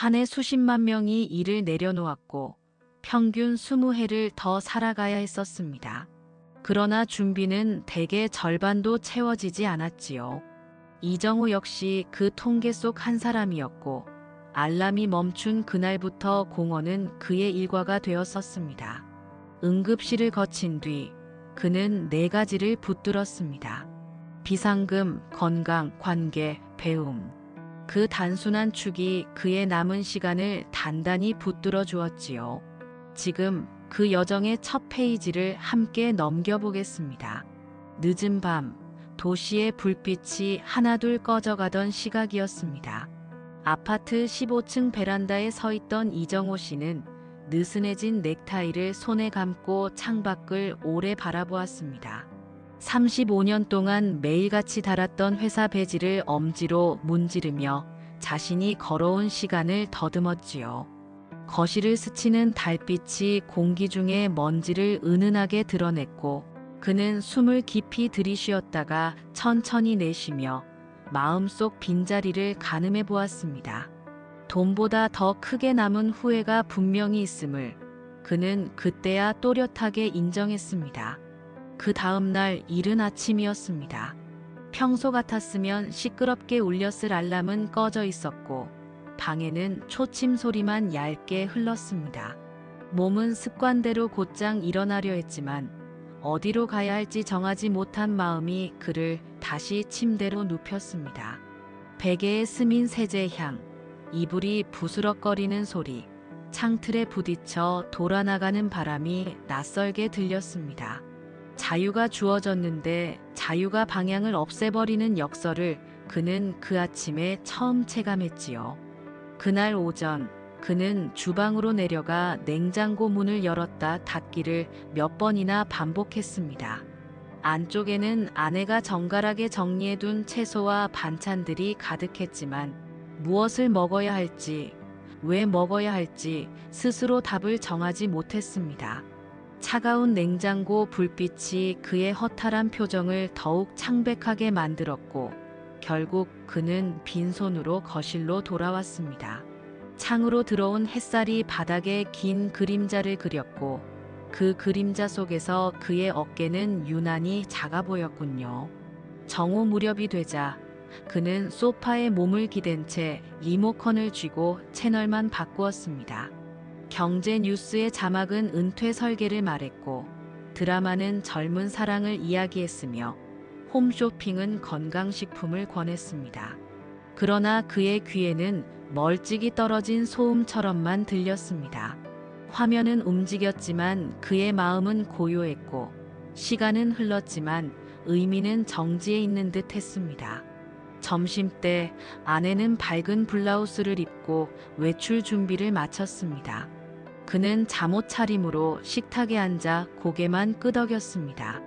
한 해 수십만 명이 일을 내려놓았고 평균 20해를 더 살아가야 했었습니다. 그러나 준비는 대개 절반도 채워지지 않았지요. 이정호 역시 그 통계 속 한 사람이었고 알람이 멈춘 그날부터 공허는 그의 일과가 되었었습니다. 응급실을 거친 뒤 그는 4가지를 붙들었습니다. 비상금, 건강, 관계, 배움. 그 단순한 축이 그의 남은 시간을 단단히 붙들어 주었지요. 지금 그 여정의 첫 페이지를 함께 넘겨보겠습니다. 늦은 밤, 도시의 불빛이 하나둘 꺼져가던 시각이었습니다. 아파트 15층 베란다에 서 있던 이정호 씨는 느슨해진 넥타이를 손에 감고 창밖을 오래 바라보았습니다. 35년 동안 매일같이 달았던 회사 배지를 엄지로 문지르며 자신이 걸어온 시간을 더듬었지요. 거실을 스치는 달빛이 공기 중에 먼지를 은은하게 드러냈고 그는 숨을 깊이 들이쉬었다가 천천히 내쉬며 마음속 빈자리를 가늠해 보았습니다. 돈보다 더 크게 남은 후회가 분명히 있음을 그는 그때야 또렷하게 인정했습니다. 그 다음 날 이른 아침이었습니다. 평소 같았으면 시끄럽게 울렸을 알람은 꺼져 있었고 방에는 초침 소리만 얇게 흘렀습니다. 몸은 습관대로 곧장 일어나려 했지만 어디로 가야 할지 정하지 못한 마음이 그를 다시 침대로 눕혔습니다. 베개에 스민 세제 향, 이불이 부스럭거리는 소리, 창틀에 부딪혀 돌아나가는 바람이 낯설게 들렸습니다. 자유가 주어졌는데 자유가 방향을 없애버리는 역설을 그는 그 아침에 처음 체감했지요. 그날 오전 그는 주방으로 내려가 냉장고 문을 열었다 닫기를 몇 번이나 반복했습니다. 안쪽에는 아내가 정갈하게 정리해둔 채소와 반찬들이 가득했지만 무엇을 먹어야 할지, 왜 먹어야 할지 스스로 답을 정하지 못했습니다. 차가운 냉장고 불빛이 그의 허탈한 표정을 더욱 창백하게 만들었고 결국 그는 빈손으로 거실로 돌아왔습니다. 창으로 들어온 햇살이 바닥에 긴 그림자를 그렸고 그 그림자 속에서 그의 어깨는 유난히 작아 보였군요. 정오 무렵이 되자 그는 소파에 몸을 기댄 채 리모컨을 쥐고 채널만 바꾸었습니다. 경제 뉴스의 자막은 은퇴 설계를 말했고 드라마는 젊은 사랑을 이야기했으며 홈쇼핑은 건강식품을 권했습니다. 그러나 그의 귀에는 멀찍이 떨어진 소음처럼만 들렸습니다. 화면은 움직였지만 그의 마음은 고요했고 시간은 흘렀지만 의미는 정지해 있는 듯 했습니다. 점심때 아내는 밝은 블라우스를 입고 외출 준비를 마쳤습니다. 그는 잠옷 차림으로 식탁에 앉아 고개만 끄덕였습니다.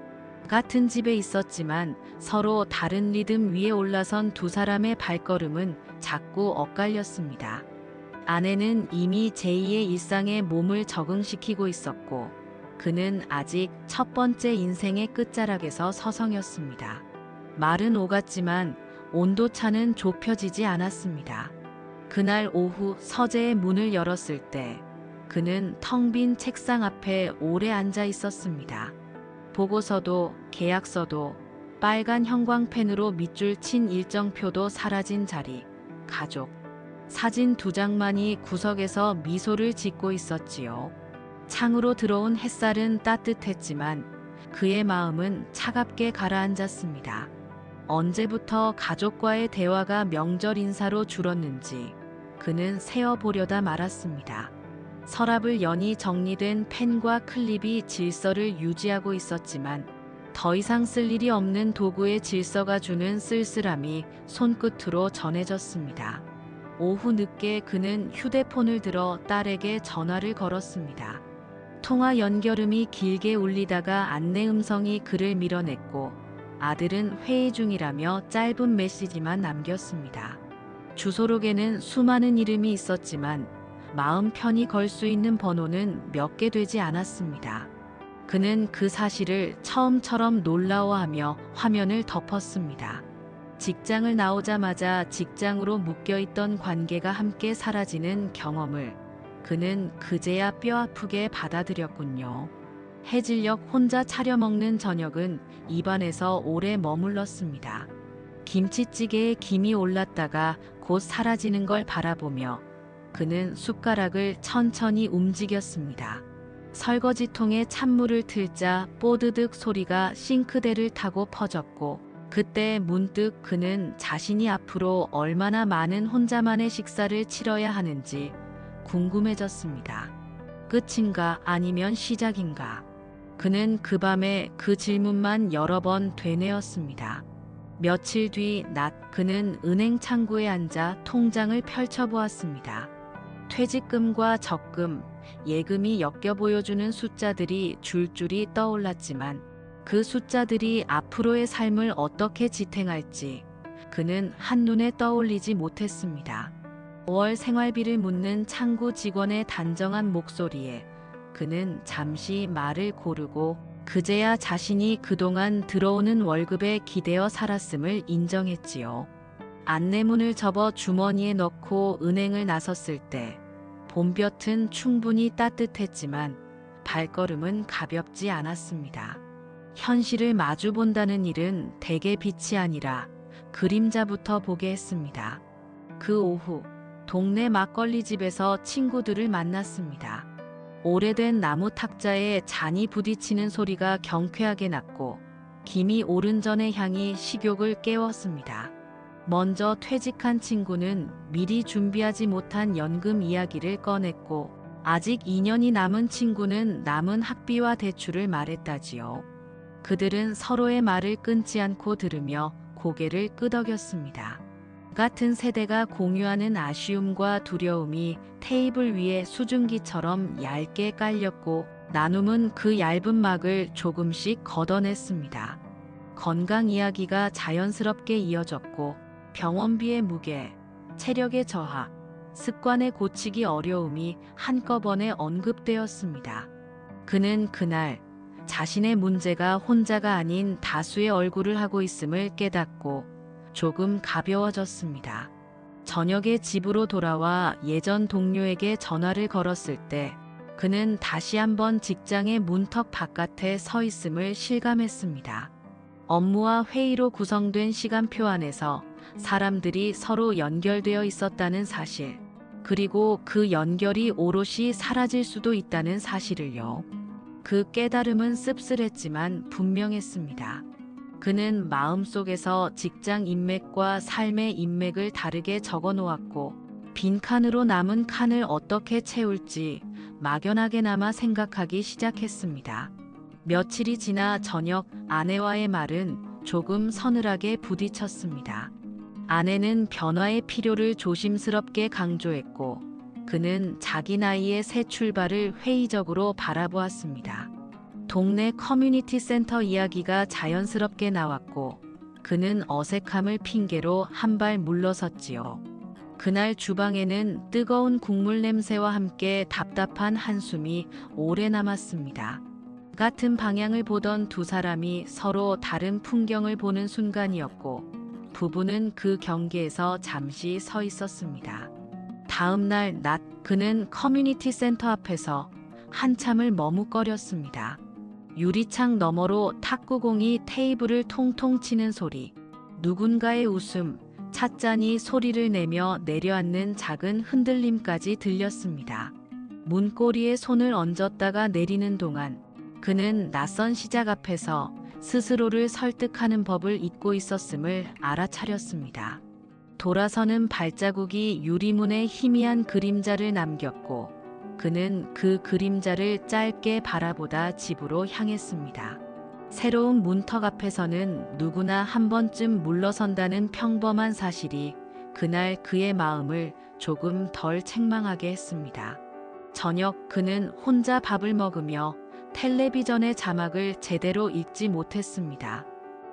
같은 집에 있었지만 서로 다른 리듬 위에 올라선 두 사람의 발걸음은 자꾸 엇갈렸습니다. 아내는 이미 제2의 일상에 몸을 적응시키고 있었고 그는 아직 첫 번째 인생의 끝자락에서 서성였습니다. 말은 오갔지만 온도차는 좁혀지지 않았습니다. 그날 오후 서재의 문을 열었을 때 그는 텅 빈 책상 앞에 오래 앉아 있었습니다. 보고서도 계약서도 빨간 형광펜으로 밑줄 친 일정표도 사라진 자리, 가족, 사진 2장만이 구석에서 미소를 짓고 있었지요. 창으로 들어온 햇살은 따뜻했지만 그의 마음은 차갑게 가라앉았습니다. 언제부터 가족과의 대화가 명절 인사로 줄었는지 그는 세어보려다 말았습니다. 서랍을 연이 정리된 펜과 클립이 질서를 유지하고 있었지만 더 이상 쓸 일이 없는 도구의 질서가 주는 쓸쓸함이 손끝으로 전해졌습니다. 오후 늦게 그는 휴대폰을 들어 딸에게 전화를 걸었습니다. 통화 연결음이 길게 울리다가 안내 음성이 그를 밀어냈고 아들은 회의 중이라며 짧은 메시지만 남겼습니다. 주소록에는 수많은 이름이 있었지만 마음 편히 걸 수 있는 번호는 몇 개 되지 않았습니다. 그는 그 사실을 처음처럼 놀라워하며 화면을 덮었습니다. 직장을 나오자마자 직장으로 묶여있던 관계가 함께 사라지는 경험을 그는 그제야 뼈아프게 받아들였군요. 해질녘 혼자 차려 먹는 저녁은 입안에서 오래 머물렀습니다. 김치찌개에 김이 올랐다가 곧 사라지는 걸 바라보며 그는 숟가락을 천천히 움직였습니다. 설거지통에 찬물을 틀자 뽀드득 소리가 싱크대를 타고 퍼졌고, 그때 문득 그는 자신이 앞으로 얼마나 많은 혼자만의 식사를 치러야 하는지 궁금해졌습니다. 끝인가 아니면 시작인가? 그는 그 밤에 그 질문만 여러 번 되뇌었습니다. 며칠 뒤 낮, 그는 은행 창구에 앉아 통장을 펼쳐보았습니다. 퇴직금과 적금, 예금이 엮여 보여주는 숫자들이 줄줄이 떠올랐지만 그 숫자들이 앞으로의 삶을 어떻게 지탱할지 그는 한눈에 떠올리지 못했습니다. 5월 생활비를 묻는 창구 직원의 단정한 목소리에 그는 잠시 말을 고르고 그제야 자신이 그동안 들어오는 월급에 기대어 살았음을 인정했지요. 안내문을 접어 주머니에 넣고 은행을 나섰을 때 봄볕은 충분히 따뜻했지만 발걸음은 가볍지 않았습니다. 현실을 마주본다는 일은 대개 빛이 아니라 그림자부터 보게 했습니다. 그 오후 동네 막걸리집에서 친구들을 만났습니다. 오래된 나무 탁자에 잔이 부딪히는 소리가 경쾌하게 났고 김이 오른 전의 향이 식욕을 깨웠습니다. 먼저 퇴직한 친구는 미리 준비하지 못한 연금 이야기를 꺼냈고, 아직 2년이 남은 친구는 남은 학비와 대출을 말했다지요. 그들은 서로의 말을 끊지 않고 들으며 고개를 끄덕였습니다. 같은 세대가 공유하는 아쉬움과 두려움이 테이블 위에 수증기처럼 얇게 깔렸고, 나눔은 그 얇은 막을 조금씩 걷어냈습니다. 건강 이야기가 자연스럽게 이어졌고, 병원비의 무게, 체력의 저하, 습관의 고치기 어려움이 한꺼번에 언급되었습니다. 그는 그날 자신의 문제가 혼자가 아닌 다수의 얼굴을 하고 있음을 깨닫고 조금 가벼워졌습니다. 저녁에 집으로 돌아와 예전 동료에게 전화를 걸었을 때 그는 다시 한번 직장의 문턱 바깥에 서 있음을 실감했습니다. 업무와 회의로 구성된 시간표 안에서 사람들이 서로 연결되어 있었다는 사실, 그리고 그 연결이 오롯이 사라질 수도 있다는 사실을요. 그 깨달음은 씁쓸했지만 분명했습니다. 그는 마음속에서 직장 인맥과 삶의 인맥을 다르게 적어 놓았고, 빈칸으로 남은 칸을 어떻게 채울지 막연하게나마 생각하기 시작했습니다. 며칠이 지나 저녁 아내와의 말은 조금 서늘하게 부딪혔습니다. 아내는 변화의 필요를 조심스럽게 강조했고, 그는 자기 나이의 새 출발을 회의적으로 바라보았습니다. 동네 커뮤니티 센터 이야기가 자연스럽게 나왔고, 그는 어색함을 핑계로 한 발 물러섰지요. 그날 주방에는 뜨거운 국물 냄새와 함께 답답한 한숨이 오래 남았습니다. 같은 방향을 보던 두 사람이 서로 다른 풍경을 보는 순간이었고, 부부는 그 경계에서 잠시 서 있었습니다. 다음 날 낮, 그는 커뮤니티 센터 앞에서 한참을 머뭇거렸습니다. 유리창 너머로 탁구공이 테이블을 통통 치는 소리, 누군가의 웃음, 찻잔이 소리를 내며 내려앉는 작은 흔들림까지 들렸습니다. 문고리에 손을 얹었다가 내리는 동안 그는 낯선 시작 앞에서 스스로를 설득하는 법을 잊고 있었음을 알아차렸습니다. 돌아서는 발자국이 유리문에 희미한 그림자를 남겼고, 그는 그 그림자를 짧게 바라보다 집으로 향했습니다. 새로운 문턱 앞에서는 누구나 한 번쯤 물러선다는 평범한 사실이 그날 그의 마음을 조금 덜 책망하게 했습니다. 저녁 그는 혼자 밥을 먹으며 텔레비전의 자막을 제대로 읽지 못했습니다.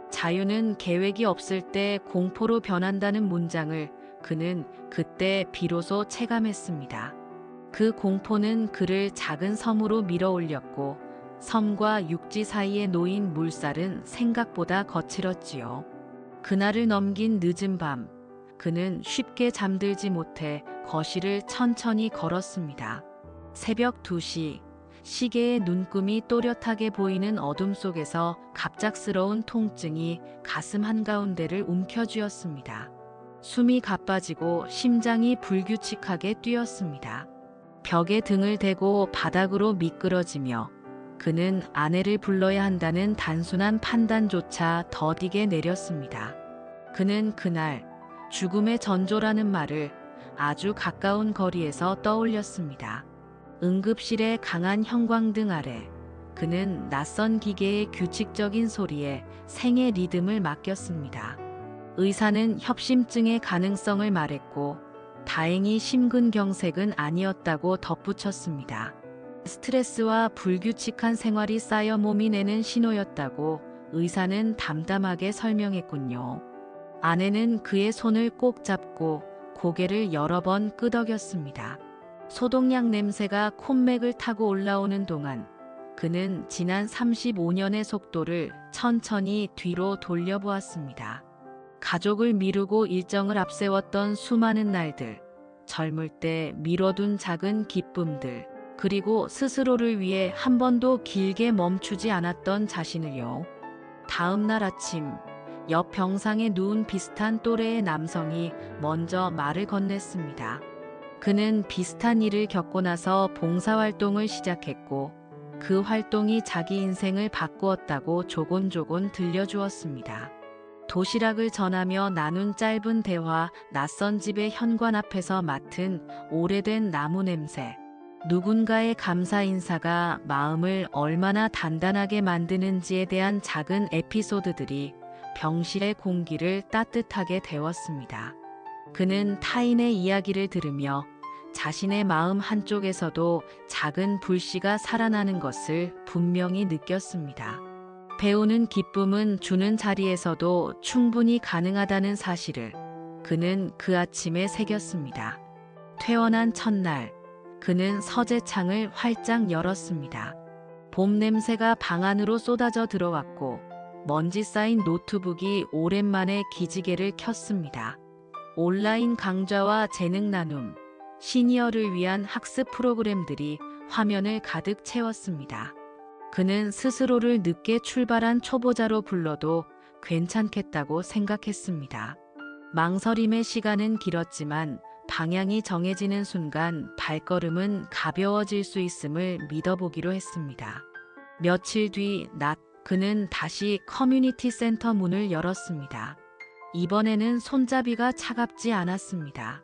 자유는 계획이 없을 때 공포로 변한다는 문장을 그는 그때 비로소 체감했습니다. 그 공포는 그를 작은 섬으로 밀어올렸고, 섬과 육지 사이에 놓인 물살은 생각보다 거칠었지요. 그날을 넘긴 늦은 밤, 그는 쉽게 잠들지 못해 거실을 천천히 걸었습니다. 새벽 2시, 시계의 눈금이 또렷하게 보이는 어둠 속에서 갑작스러운 통증이 가슴 한가운데를 움켜쥐었습니다. 숨이 가빠지고 심장이 불규칙하게 뛰었습니다. 벽에 등을 대고 바닥으로 미끄러지며 그는 아내를 불러야 한다는 단순한 판단조차 더디게 내렸습니다. 그는 그날 죽음의 전조라는 말을 아주 가까운 거리에서 떠올렸습니다. 응급실의 강한 형광등 아래 그는 낯선 기계의 규칙적인 소리에 생의 리듬을 맡겼습니다. 의사는 협심증의 가능성을 말했고 다행히 심근경색은 아니었다고 덧붙였습니다. 스트레스와 불규칙한 생활이 쌓여 몸이 내는 신호였다고 의사는 담담하게 설명했군요. 아내는 그의 손을 꼭 잡고 고개를 여러 번 끄덕였습니다. 소독약 냄새가 콧맥을 타고 올라오는 동안 그는 지난 35년의 속도를 천천히 뒤로 돌려보았습니다. 가족을 미루고 일정을 앞세웠던 수많은 날들, 젊을 때 미뤄둔 작은 기쁨들, 그리고 스스로를 위해 한 번도 길게 멈추지 않았던 자신을요. 다음 날 아침, 옆 병상에 누운 비슷한 또래의 남성이 먼저 말을 건넸습니다. 그는 비슷한 일을 겪고 나서 봉사활동을 시작했고 그 활동이 자기 인생을 바꾸었다고 조곤조곤 들려주었습니다. 도시락을 전하며 나눈 짧은 대화, 낯선 집의 현관 앞에서 맡은 오래된 나무 냄새, 누군가의 감사 인사가 마음을 얼마나 단단하게 만드는지에 대한 작은 에피소드들이 병실의 공기를 따뜻하게 데웠습니다. 그는 타인의 이야기를 들으며 자신의 마음 한쪽에서도 작은 불씨가 살아나는 것을 분명히 느꼈습니다. 배우는 기쁨은 주는 자리에서도 충분히 가능하다는 사실을 그는 그 아침에 새겼습니다. 퇴원한 첫날, 그는 서재창을 활짝 열었습니다. 봄 냄새가 방 안으로 쏟아져 들어왔고 먼지 쌓인 노트북이 오랜만에 기지개를 켰습니다. 온라인 강좌와 재능 나눔, 시니어를 위한 학습 프로그램들이 화면을 가득 채웠습니다. 그는 스스로를 늦게 출발한 초보자로 불러도 괜찮겠다고 생각했습니다. 망설임의 시간은 길었지만 방향이 정해지는 순간 발걸음은 가벼워질 수 있음을 믿어보기로 했습니다. 며칠 뒤 낮, 그는 다시 커뮤니티 센터 문을 열었습니다. 이번에는 손잡이가 차갑지 않았습니다.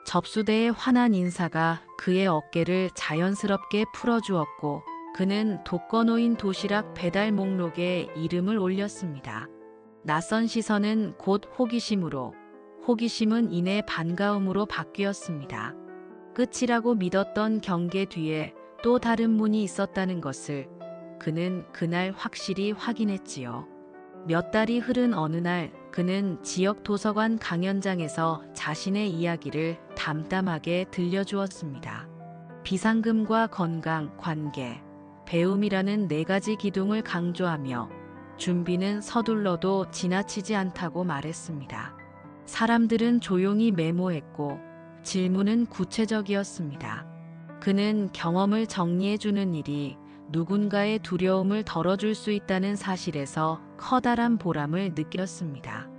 접수대의 환한 인사가 그의 어깨를 자연스럽게 풀어주었고 그는 독거노인 도시락 배달 목록에 이름을 올렸습니다. 낯선 시선은 곧 호기심으로, 호기심은 이내 반가움으로 바뀌었습니다. 끝이라고 믿었던 경계 뒤에 또 다른 문이 있었다는 것을 그는 그날 확실히 확인했지요. 몇 달이 흐른 어느 날 그는 지역 도서관 강연장에서 자신의 이야기를 담담하게 들려주었습니다. 비상금과 건강, 관계, 배움이라는 4가지 기둥을 강조하며 준비는 서둘러도 지나치지 않다고 말했습니다. 사람들은 조용히 메모했고 질문은 구체적이었습니다. 그는 경험을 정리해주는 일이 누군가의 두려움을 덜어줄 수 있다는 사실에서 커다란 보람을 느꼈습니다.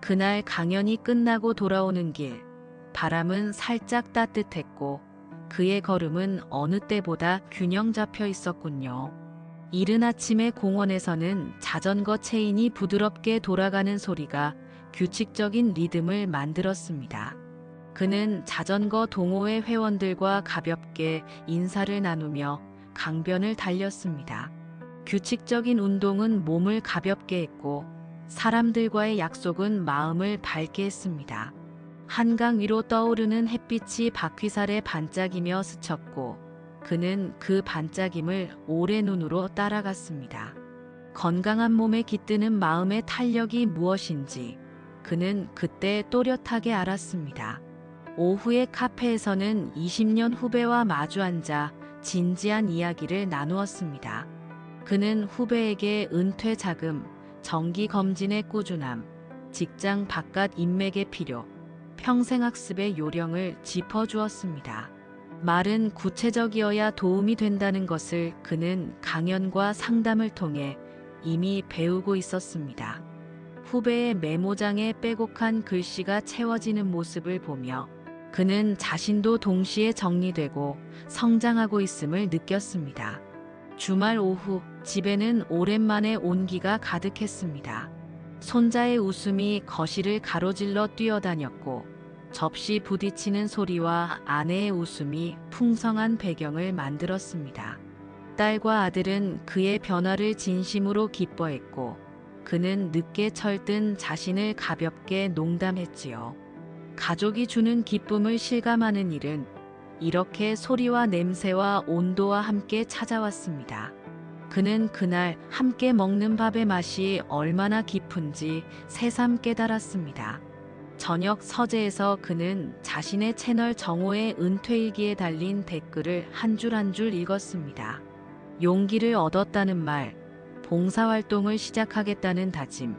그날 강연이 끝나고 돌아오는 길, 바람은 살짝 따뜻했고 그의 걸음은 어느 때보다 균형 잡혀 있었군요. 이른 아침에 공원에서는 자전거 체인이 부드럽게 돌아가는 소리가 규칙적인 리듬을 만들었습니다. 그는 자전거 동호회 회원들과 가볍게 인사를 나누며 강변을 달렸습니다. 규칙적인 운동은 몸을 가볍게 했고 사람들과의 약속은 마음을 밝게 했습니다. 한강 위로 떠오르는 햇빛이 바퀴살에 반짝이며 스쳤고 그는 그 반짝임을 오래 눈으로 따라갔습니다. 건강한 몸에 깃드는 마음의 탄력이 무엇인지 그는 그때 또렷하게 알았습니다. 오후의 카페에서는 20년 후배와 마주 앉아 진지한 이야기를 나누었습니다. 그는 후배에게 은퇴 자금, 정기 검진의 꾸준함, 직장 바깥 인맥의 필요, 평생학습의 요령을 짚어주었습니다. 말은 구체적이어야 도움이 된다는 것을 그는 강연과 상담을 통해 이미 배우고 있었습니다. 후배의 메모장에 빼곡한 글씨가 채워지는 모습을 보며 그는 자신도 동시에 정리되고 성장하고 있음을 느꼈습니다. 주말 오후 집에는 오랜만에 온기가 가득했습니다. 손자의 웃음이 거실을 가로질러 뛰어다녔고 접시 부딪히는 소리와 아내의 웃음이 풍성한 배경을 만들었습니다. 딸과 아들은 그의 변화를 진심으로 기뻐했고 그는 늦게 철든 자신을 가볍게 농담했지요. 가족이 주는 기쁨을 실감하는 일은 이렇게 소리와 냄새와 온도와 함께 찾아왔습니다. 그는 그날 함께 먹는 밥의 맛이 얼마나 깊은지 새삼 깨달았습니다. 저녁 서재에서 그는 자신의 채널 정오의 은퇴일기에 달린 댓글을 한 줄 한 줄 읽었습니다. 용기를 얻었다는 말, 봉사활동을 시작하겠다는 다짐,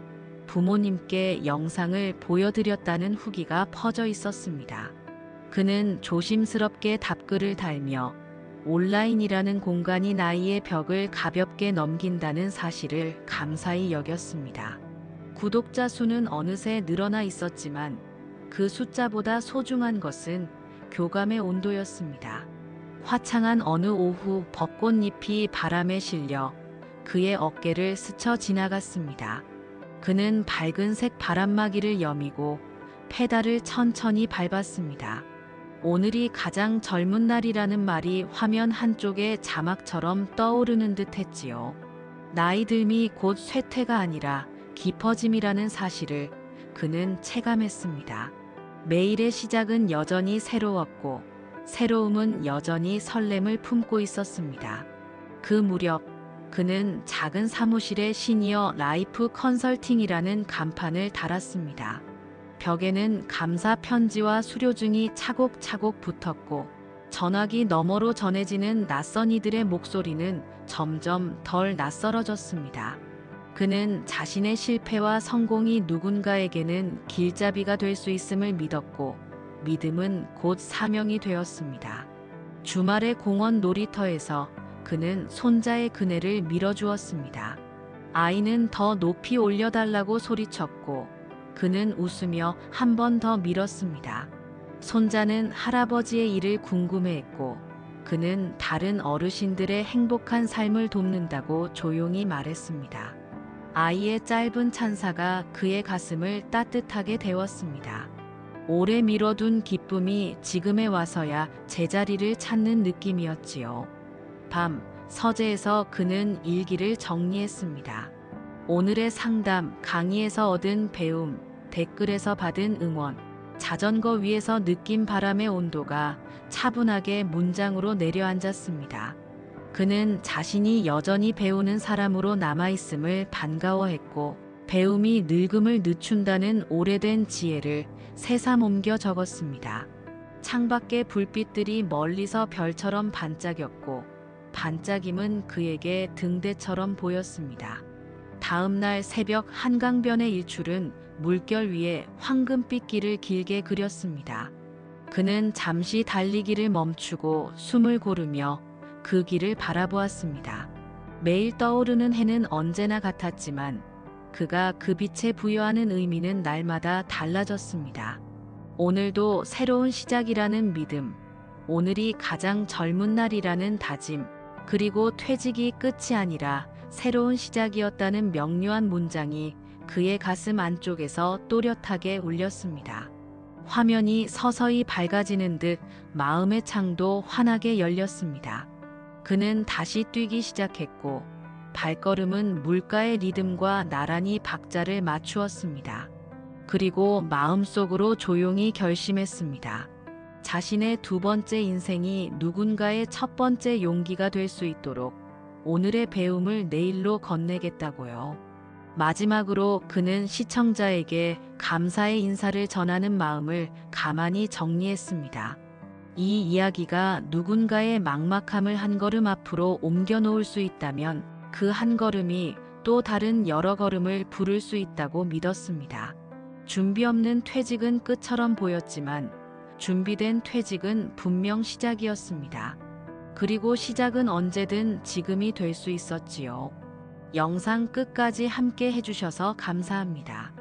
부모님께 영상을 보여드렸다는 후기가 퍼져 있었습니다. 그는 조심스럽게 답글을 달며 온라인이라는 공간이 나이의 벽을 가볍게 넘긴다는 사실을 감사히 여겼습니다. 구독자 수는 어느새 늘어나 있었지만 그 숫자보다 소중한 것은 교감의 온도였습니다. 화창한 어느 오후 벚꽃잎이 바람에 실려 그의 어깨를 스쳐 지나갔습니다. 그는 밝은색 바람막이를 여미고 페달을 천천히 밟았습니다. 오늘이 가장 젊은 날이라는 말이 화면 한쪽에 자막처럼 떠오르는 듯 했지요. 나이 듦이 곧 쇠퇴가 아니라 깊어짐이라는 사실을 그는 체감했습니다. 매일의 시작은 여전히 새로웠고 새로움은 여전히 설렘을 품고 있었습니다. 그 무렵 그는 작은 사무실에 시니어 라이프 컨설팅이라는 간판을 달았습니다. 벽에는 감사 편지와 수료증이 차곡차곡 붙었고 전화기 너머로 전해지는 낯선 이들의 목소리는 점점 덜 낯설어졌습니다. 그는 자신의 실패와 성공이 누군가에게는 길잡이가 될 수 있음을 믿었고 믿음은 곧 사명이 되었습니다. 주말의 공원 놀이터에서 그는 손자의 그네를 밀어주었습니다. 아이는 더 높이 올려달라고 소리쳤고 그는 웃으며 한 번 더 밀었습니다. 손자는 할아버지의 일을 궁금해했고 그는 다른 어르신들의 행복한 삶을 돕는다고 조용히 말했습니다. 아이의 짧은 찬사가 그의 가슴을 따뜻하게 데웠습니다. 오래 미뤄둔 기쁨이 지금에 와서야 제자리를 찾는 느낌이었지요. 밤, 서재에서 그는 일기를 정리했습니다. 오늘의 상담, 강의에서 얻은 배움, 댓글에서 받은 응원, 자전거 위에서 느낀 바람의 온도가 차분하게 문장으로 내려앉았습니다. 그는 자신이 여전히 배우는 사람으로 남아있음을 반가워했고 배움이 늙음을 늦춘다는 오래된 지혜를 새삼 옮겨 적었습니다. 창밖의 불빛들이 멀리서 별처럼 반짝였고 반짝임은 그에게 등대처럼 보였습니다. 다음 날 새벽 한강변의 일출은 물결 위에 황금빛 길을 길게 그렸습니다. 그는 잠시 달리기를 멈추고 숨을 고르며 그 길을 바라보았습니다. 매일 떠오르는 해는 언제나 같았지만 그가 그 빛에 부여하는 의미는 날마다 달라졌습니다. 오늘도 새로운 시작이라는 믿음, 오늘이 가장 젊은 날이라는 다짐, 그리고 퇴직이 끝이 아니라 새로운 시작이었다는 명료한 문장이 그의 가슴 안쪽에서 또렷하게 울렸습니다. 화면이 서서히 밝아지는 듯 마음의 창도 환하게 열렸습니다. 그는 다시 뛰기 시작했고 발걸음은 물가의 리듬과 나란히 박자를 맞추었습니다. 그리고 마음속으로 조용히 결심했습니다. 자신의 두 번째 인생이 누군가의 첫 번째 용기가 될 수 있도록 오늘의 배움을 내일로 건네겠다고요. 마지막으로 그는 시청자에게 감사의 인사를 전하는 마음을 가만히 정리했습니다. 이 이야기가 누군가의 막막함을 한 걸음 앞으로 옮겨 놓을 수 있다면 그 한 걸음이 또 다른 여러 걸음을 부를 수 있다고 믿었습니다. 준비 없는 퇴직은 끝처럼 보였지만 준비된 퇴직은 분명 시작이었습니다. 그리고 시작은 언제든 지금이 될 수 있었지요. 영상 끝까지 함께 해주셔서 감사합니다.